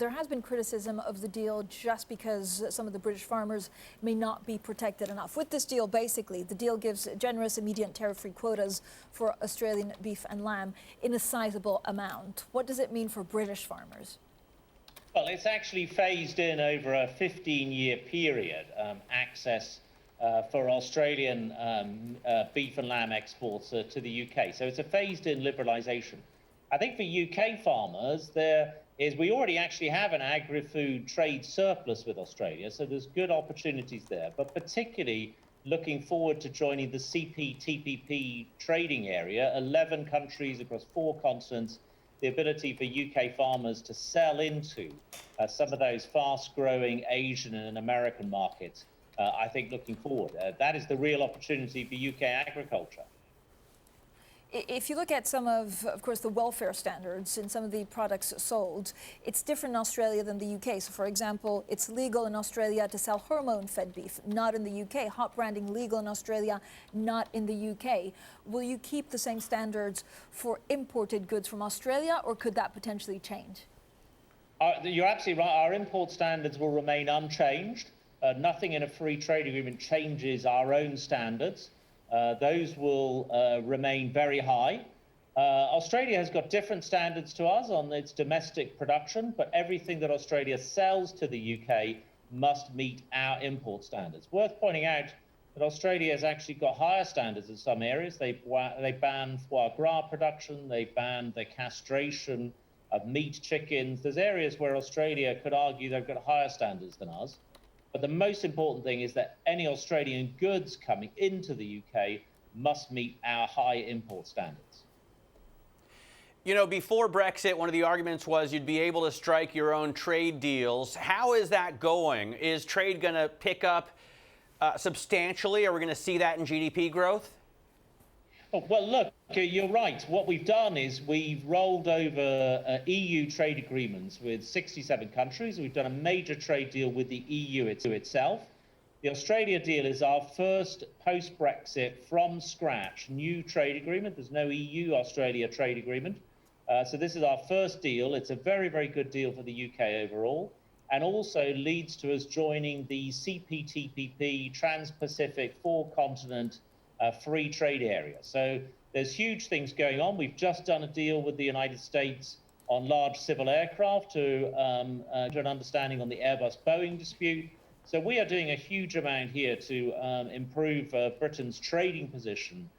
there has been criticism of the deal just because some of the British farmers may not be protected enough. With this deal, basically, the deal gives generous, immediate tariff-free quotas for Australian beef and lamb in a sizable amount. What does it mean for British farmers? Well, it's actually phased in over a 15-year period, access for Australian beef and lamb exports to the UK. So it's a phased-in liberalisation. I think for UK farmers, we already actually have an agri-food trade surplus with Australia, so there's good opportunities there. But particularly looking forward to joining the CPTPP trading area, 11 countries across 4 continents, the ability for UK farmers to sell into some of those fast-growing Asian and American markets. I think looking forward, that is the real opportunity for UK agriculture. If you look at some of course, the welfare standards in some of the products sold, it's different in Australia than the UK. So, for example, it's legal in Australia to sell hormone-fed beef, not in the UK. Hot branding legal in Australia, not in the UK. Will you keep the same standards for imported goods from Australia, or could that potentially change? You're absolutely right. Our import standards will remain unchanged. Nothing in a free trade agreement changes our own standards. Those will remain very high. Australia has got different standards to us on its domestic production, but everything that Australia sells to the UK must meet our import standards. Worth pointing out that Australia has actually got higher standards in some areas. They ban foie gras production, they ban the castration of meat chickens. There's areas where Australia could argue they've got higher standards than us. But the most important thing is that any Australian goods coming into the UK must meet our high import standards. You know, before Brexit, one of the arguments was you'd be able to strike your own trade deals. How is that going? Is trade going to pick up substantially? Are we going to see that in GDP growth? Oh, well, look, you're right. What we've done is we've rolled over EU trade agreements with 67 countries. We've done a major trade deal with the EU itself. The Australia deal is our first post-Brexit from scratch new trade agreement. There's no EU-Australia trade agreement. So this is our first deal. It's a very, very good deal for the UK overall, and also leads to us joining the CPTPP, Trans-Pacific 4-continent free trade area. So there's huge things going on. We've just done a deal with the United States on large civil aircraft to an understanding on the Airbus-Boeing dispute. So we are doing a huge amount here to improve Britain's trading position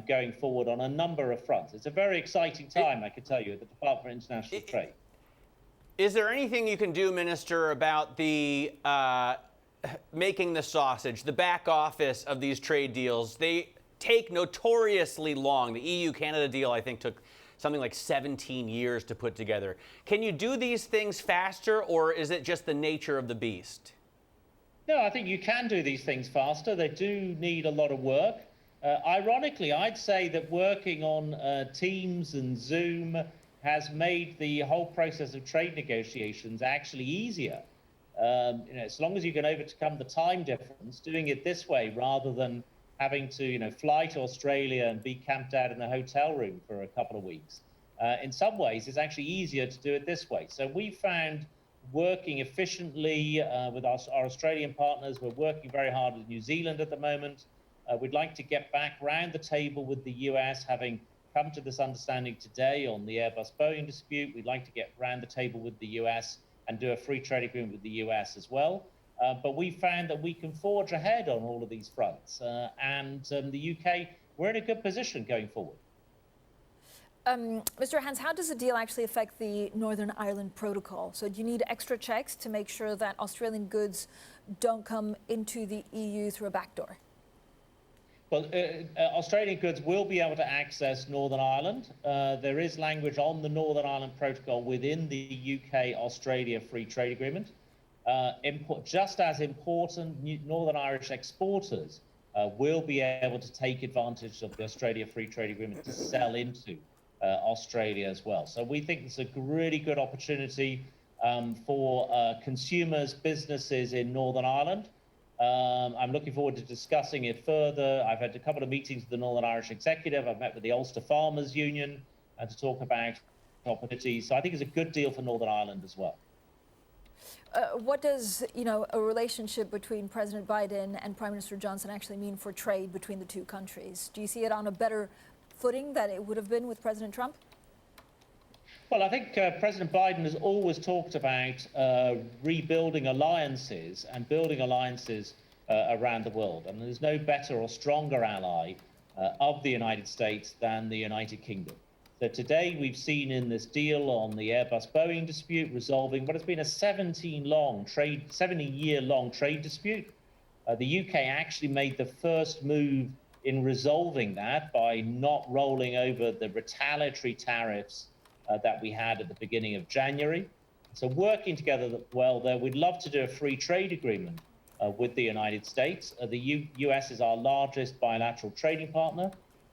going forward on a number of fronts. It's a very exciting time, I can tell you, at the Department for International Trade. Is there anything you can do, Minister, about the making the sausage, the back office of these trade deals? They take notoriously long. The EU-Canada deal, I think, took something like 17 years to put together. Can you do these things faster, or is it just the nature of the beast? No, I think you can do these things faster. They do need a lot of work. Ironically, I'd say that working on Teams and Zoom has made the whole process of trade negotiations actually easier. As long as you can overcome the time difference, doing it this way rather than having to, fly to Australia and be camped out in a hotel room for a couple of weeks. In some ways, it's actually easier to do it this way. So we found working efficiently with our Australian partners. We're working very hard with New Zealand at the moment. We'd like to get back round the table with the US, having come to this understanding today on the Airbus-Boeing dispute. We'd like to get round the table with the US and do a free trade agreement with the US as well. But we found that we can forge ahead on all of these fronts. And the UK, we're in a good position going forward. Mr. Hands, how does the deal actually affect the Northern Ireland Protocol? So do you need extra checks to make sure that Australian goods don't come into the EU through a backdoor? Well, Australian goods will be able to access Northern Ireland. There is language on the Northern Ireland Protocol within the UK-Australia Free Trade Agreement. Just as important, Northern Irish exporters will be able to take advantage of the Australia Free Trade Agreement to sell into Australia as well. So we think it's a really good opportunity for consumers, businesses in Northern Ireland. I'm looking forward to discussing it further. I've had a couple of meetings with the Northern Irish Executive. I've met with the Ulster Farmers Union to talk about opportunities. So I think it's a good deal for Northern Ireland as well. What does, a relationship between President Biden and Prime Minister Johnson actually mean for trade between the two countries? Do you see it on a better footing than it would have been with President Trump? Well, I think President Biden has always talked about rebuilding alliances and building alliances around the world. And there's no better or stronger ally of the United States than the United Kingdom. So today we've seen in this deal on the Airbus-Boeing dispute resolving what has been a 70-year-long trade dispute. The UK actually made the first move in resolving that by not rolling over the retaliatory tariffs that we had at the beginning of January. So working together well there, we'd love to do a free trade agreement with the United States. The US is our largest bilateral trading partner.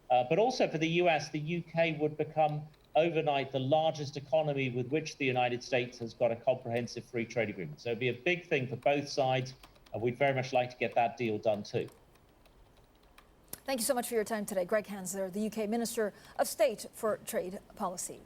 But also for the US, the UK would become overnight the largest economy with which the United States has got a comprehensive free trade agreement. So it'd be a big thing for both sides. And we'd very much like to get that deal done too. Thank you so much for your time today. Greg Hands, the UK Minister of State for Trade Policy.